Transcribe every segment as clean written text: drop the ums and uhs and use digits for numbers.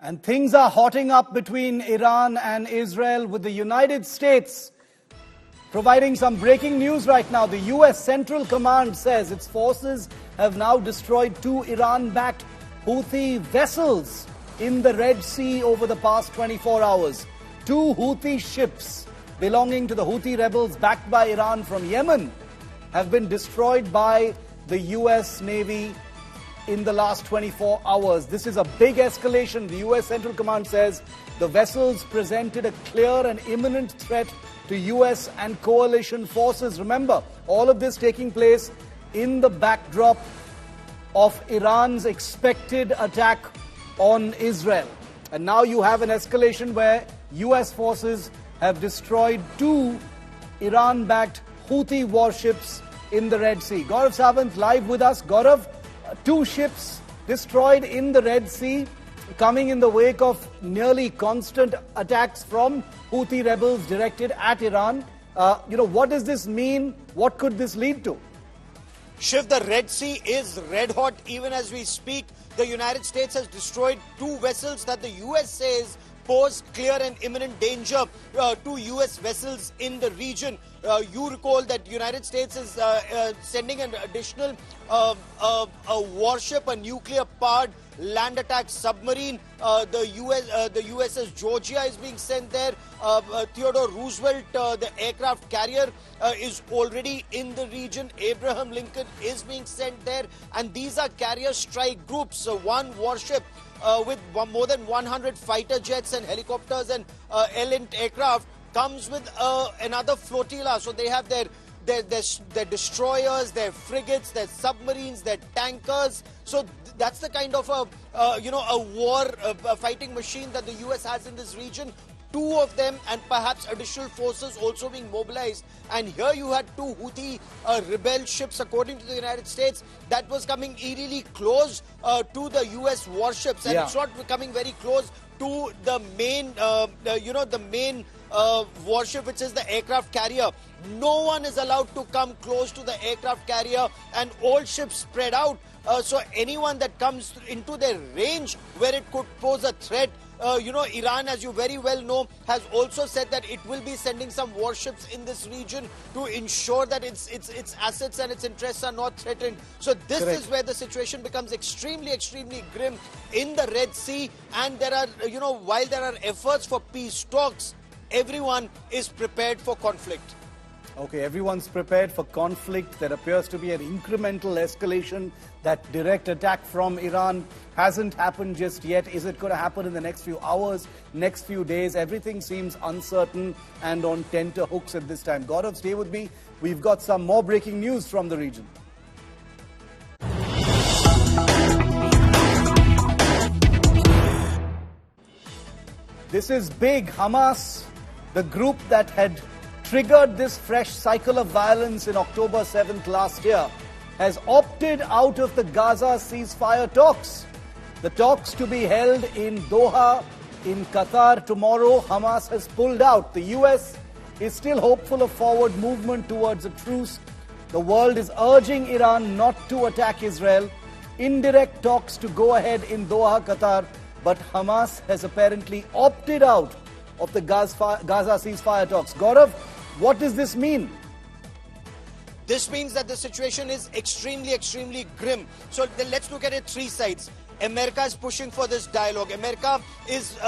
And things are hotting up between Iran and Israel, with the United States providing some breaking news right now. The U.S. Central Command says its forces have now destroyed 2 Iran-backed Houthi vessels in the Red Sea over the past 24 hours. 2 Houthi ships belonging to the Houthi rebels backed by Iran from Yemen have been destroyed by the U.S. Navy in the last 24 hours. This is a big escalation. The U.S. Central Command says the vessels presented a clear and imminent threat to U.S. and coalition forces. Remember, all of this taking place in the backdrop of Iran's expected attack on Israel. And now you have an escalation where U.S. forces have destroyed 2 Iran-backed Houthi warships in the Red Sea. Gaurav Sawant live with us. Gaurav, 2 ships destroyed in the Red Sea, coming in the wake of nearly constant attacks from Houthi rebels directed at Iran. What does this mean? What could this lead to? Shiv, the Red Sea is red hot even as we speak. The United States has destroyed 2 vessels that the US says pose clear and imminent danger to US vessels in the region. You recall that the United States is sending an additional a warship, a nuclear-powered land attack submarine. The USS Georgia is being sent there. Theodore Roosevelt, the aircraft carrier, is already in the region. Abraham Lincoln is being sent there. And these are carrier strike groups. So 1 warship with more than 100 fighter jets and helicopters and L-ent aircraft comes with another flotilla. So they have their destroyers, their frigates, their submarines, their tankers. So that's the kind of a war fighting machine that the US has in this region. 2 of them and perhaps additional forces also being mobilized. And here you had 2 Houthi rebel ships, according to the United States, that was coming eerily close to the US warships. And it's not coming very close to the main, the main warship, which is the aircraft carrier. No one is allowed to come close to the aircraft carrier, and all ships spread out. So anyone that comes into their range where it could pose a threat, Iran, as you very well know, has also said that it will be sending some warships in this region to ensure that its assets and its interests are not threatened. So this is where the situation becomes extremely, extremely grim in the Red Sea. And there are, while there are efforts for peace talks, everyone is prepared for conflict. Okay, everyone's prepared for conflict. There appears to be an incremental escalation. That direct attack from Iran hasn't happened just yet. Is it going to happen in the next few hours, next few days? Everything seems uncertain and on tenterhooks at this time. Gaurav, stay with me. We've got some more breaking news from the region. This is big. Hamas, the group that had triggered this fresh cycle of violence in October 7th last year, has opted out of the Gaza ceasefire talks. The talks to be held in Doha, in Qatar tomorrow, Hamas has pulled out. The US is still hopeful of forward movement towards a truce. The world is urging Iran not to attack Israel. Indirect talks to go ahead in Doha, Qatar, but Hamas has apparently opted out of the Gaza ceasefire talks. Gaurav, what does this mean? This means that the situation is extremely, extremely grim. So let's look at it 3 sides. America is pushing for this dialogue. America is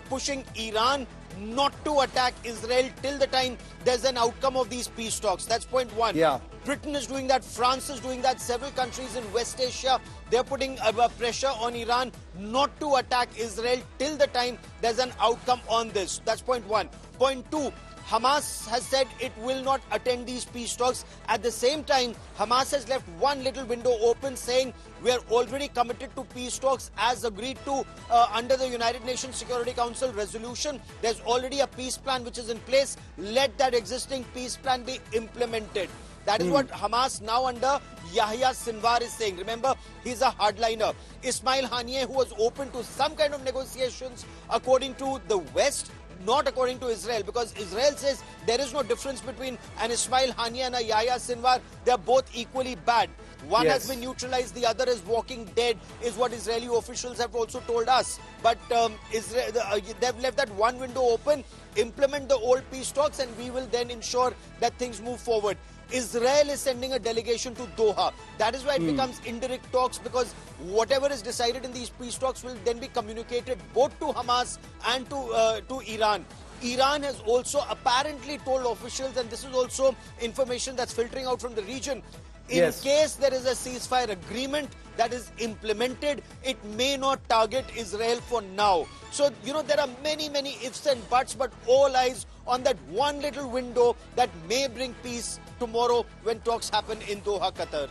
pushing Iran not to attack Israel till the time there's an outcome of these peace talks. That's point 1. Britain is doing that. France is doing that. Several countries in West Asia, they're putting pressure on Iran not to attack Israel till the time there's an outcome on this. That's point 1. Point 2. Hamas has said it will not attend these peace talks. At the same time, Hamas has left one little window open, saying we are already committed to peace talks as agreed to under the United Nations Security Council resolution. There's already a peace plan which is in place. Let that existing peace plan be implemented. That is what Hamas now under Yahya Sinwar is saying. Remember, he's a hardliner. Ismail Haniyeh, who was open to some kind of negotiations according to the West, not according to Israel, because Israel says there is no difference between an Ismail Haniyeh and a Yahya Sinwar. They're both equally bad. One Yes. has been neutralized, the other is walking dead, is what Israeli officials have also told us. But they've left that one window open, implement the old peace talks, and we will then ensure that things move forward. Israel is sending a delegation to Doha. That is why it becomes indirect talks, because whatever is decided in these peace talks will then be communicated both to Hamas and to Iran. Iran has also apparently told officials, and this is also information that's filtering out from the region, in case there is a ceasefire agreement that is implemented, it may not target Israel for now. So, there are many, many ifs and buts, but all eyes on that one little window that may bring peace tomorrow when talks happen in Doha, Qatar.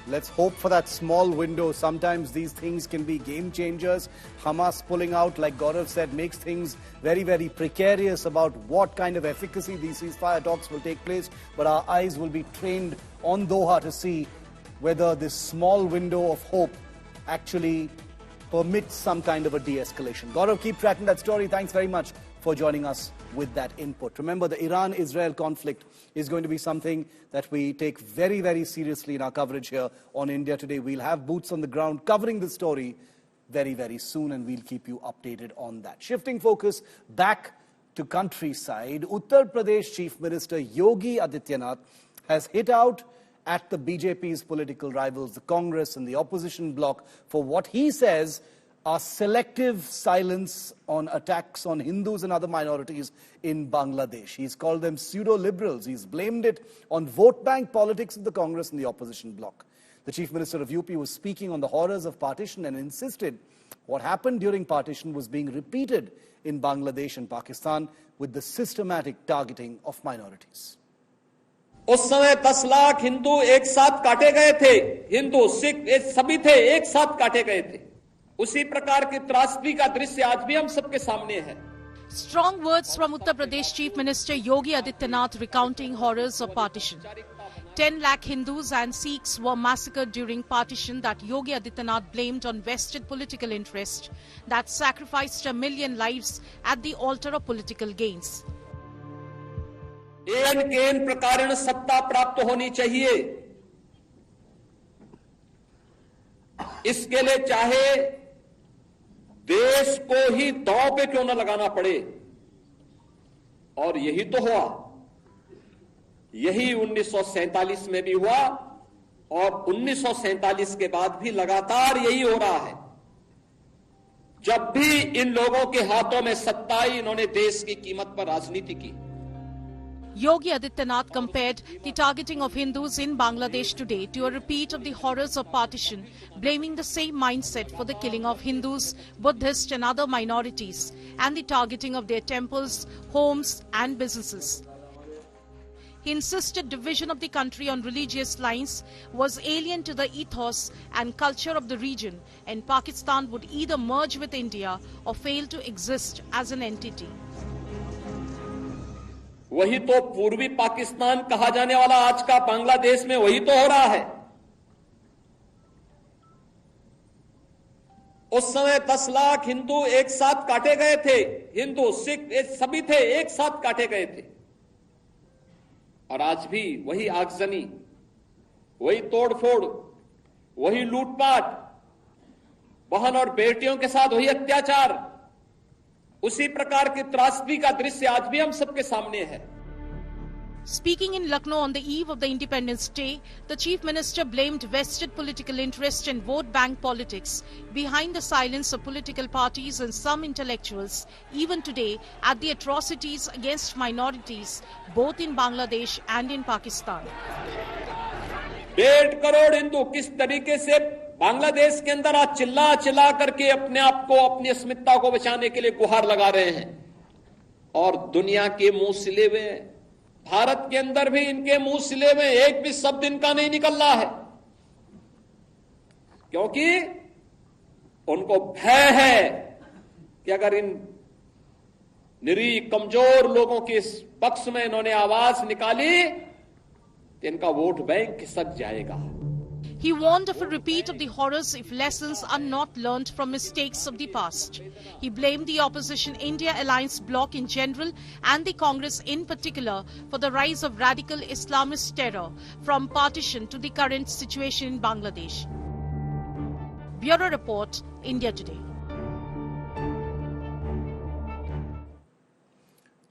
Let's hope for that small window. Sometimes these things can be game changers. Hamas pulling out, like Gaurav said, makes things very, very precarious about what kind of efficacy these ceasefire talks will take place. But our eyes will be trained on Doha to see whether this small window of hope actually permits some kind of a de-escalation. Gaurav, keep tracking that story. Thanks very much for joining us with that input. Remember, the Iran-Israel conflict is going to be something that we take very, very seriously in our coverage here on India Today. We'll have boots on the ground covering the story very, very soon, and we'll keep you updated on that. Shifting focus back to countryside, Uttar Pradesh Chief Minister Yogi Adityanath has hit out at the BJP's political rivals, the Congress and the opposition bloc, for what he says are selective silence on attacks on Hindus and other minorities in Bangladesh. He's called them pseudo-liberals. He's blamed it on vote bank politics of the Congress and the opposition bloc. The Chief Minister of UP was speaking on the horrors of partition and insisted what happened during partition was being repeated in Bangladesh and Pakistan with the systematic targeting of minorities. उस समय 10 लाख हिंदू एक साथ काटे गए थे, हिंदू सिख सभी थे, एक साथ काटे गए थे. उसी प्रकार की त्रासदी का दृश्य आज भी हम सबके सामने है. Strong words from Uttar Pradesh Chief Minister Yogi Adityanath recounting horrors of partition. 10 lakh Hindus and Sikhs were massacred during partition that Yogi Adityanath blamed on vested political interest that sacrificed 1 million lives at the altar of political gains. एन के इन प्रकारेण सत्ता प्राप्त होनी चाहिए. इसके लिए चाहे देश को ही दांव पे क्यों न लगाना पड़े. और यही तो हुआ. यही 1947 में भी हुआ और 1947 के बाद भी लगातार यही हो रहा है. जब भी इन लोगों के हाथों में सत्ता आई, इन्होंने देश की कीमत पर राजनीति की. Yogi Adityanath compared the targeting of Hindus in Bangladesh today to a repeat of the horrors of partition, blaming the same mindset for the killing of Hindus, Buddhists and other minorities, and the targeting of their temples, homes and businesses. He insisted division of the country on religious lines was alien to the ethos and culture of the region, and Pakistan would either merge with India or fail to exist as an entity. वही तो पूर्वी पाकिस्तान कहा जाने वाला आज का बांग्लादेश में वही तो हो रहा है. उस समय 10 लाख हिंदू एक साथ काटे गए थे, हिंदू सिख सभी थे, एक साथ काटे गए थे. और आज भी वही आगजनी, वही तोड़फोड़, वही लूटपाट, बहन और बेटियों के साथ वही अत्याचार, उसी प्रकार की त्रासदी का दृश्य आज भी हम सबके सामने है. Speaking in Lucknow on the eve of the Independence Day, the Chief Minister blamed vested political interest and vote bank politics behind the silence of political parties and some intellectuals, even today, at the atrocities against minorities, both in Bangladesh and in Pakistan. 1.5 crore Hindu किस तरीके से बांग्लादेश के अंदर आज चिल्ला चिल्ला करके अपने आप को, अपनी अस्मिता को बचाने के लिए गुहार लगा रहे हैं. और दुनिया के मुंह सिले हुए हैं. भारत के अंदर भी इनके मुंह सिले में एक भी शब्द इनका नहीं निकल रहा है, क्योंकि उनको भय है कि अगर इन निरीह कमजोर लोगों के इस पक्ष में इन्होंने आवाज निकाली तो इनका वोट बैंक खिसक जाएगा. He warned of a repeat of the horrors if lessons are not learned from mistakes of the past. He blamed the opposition India Alliance bloc in general and the Congress in particular for the rise of radical Islamist terror from partition to the current situation in Bangladesh. Bureau Report, India Today.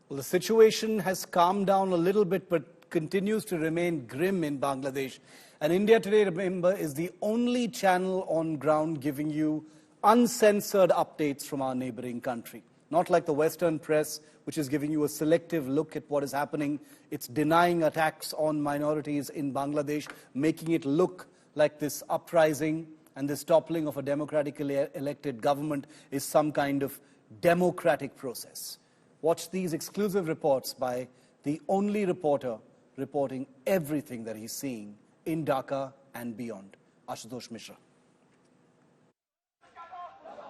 Well, the situation has calmed down a little bit but continues to remain grim in Bangladesh. And India Today, remember, is the only channel on ground giving you uncensored updates from our neighboring country. Not like the Western press, which is giving you a selective look at what is happening. It's denying attacks on minorities in Bangladesh, making it look like this uprising and this toppling of a democratically elected government is some kind of democratic process. Watch these exclusive reports by the only reporter reporting everything that he's seeing in Dhaka and beyond. Ashutosh Mishra.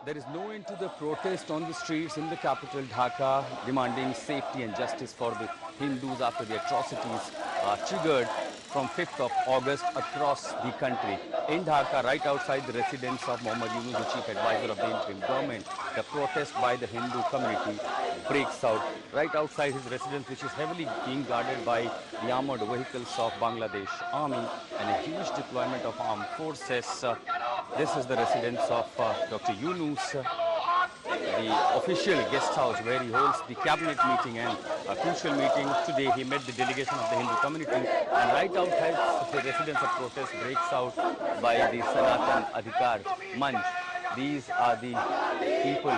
There is no end to the protest on the streets in the capital Dhaka, demanding safety and justice for the Hindus after the atrocities triggered from 5th of August across the country. In Dhaka, right outside the residence of Mohammad Yunus, the chief advisor of the interim government, the protest by the Hindu community breaks out. Right outside his residence, which is heavily being guarded by the armored vehicles of Bangladesh Army and a huge deployment of armed forces. This is the residence of Dr. Yunus, the official guest house where he holds the cabinet meeting and a crucial meeting. Today he met the delegation of the Hindu community, and right outside the residence of protest breaks out by the Sanatan Adhikar Manch. These are the people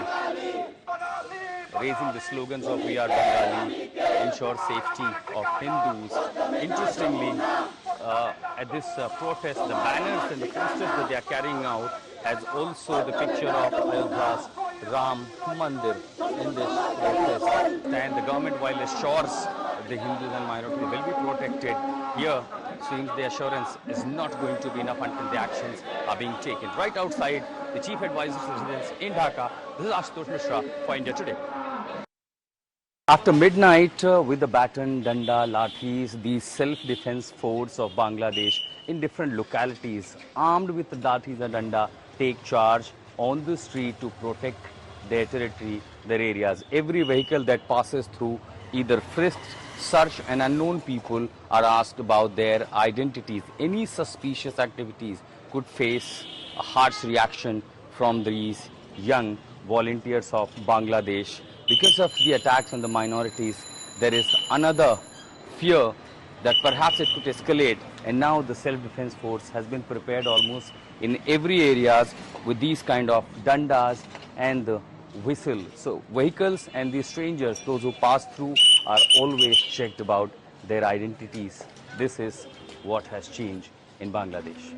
raising the slogans of "We are Bengali," ensure safety of Hindus. Interestingly, at this protest, the banners and the posters that they are carrying out has also the picture of Ayodhya's Ram Mandir in this protest. And the government, while assures the Hindus and minorities will be protected, here seems the assurance is not going to be enough until the actions are being taken. Right outside the chief advisor's residence in Dhaka, this is Ashutosh Mishra for India Today. After midnight, with the baton, danda, lathis, the self-defense force of Bangladesh in different localities, armed with the lathis and danda, take charge on the street to protect their territory, their areas. Every vehicle that passes through either frisked, searched, and unknown people are asked about their identities. Any suspicious activities could face a harsh reaction from these young volunteers of Bangladesh. Because of the attacks on the minorities, there is another fear that perhaps it could escalate, and now the self-defense force has been prepared almost in every areas with these kind of dandas and the whistle. So vehicles and the strangers, those who pass through, are always checked about their identities. This is what has changed in Bangladesh.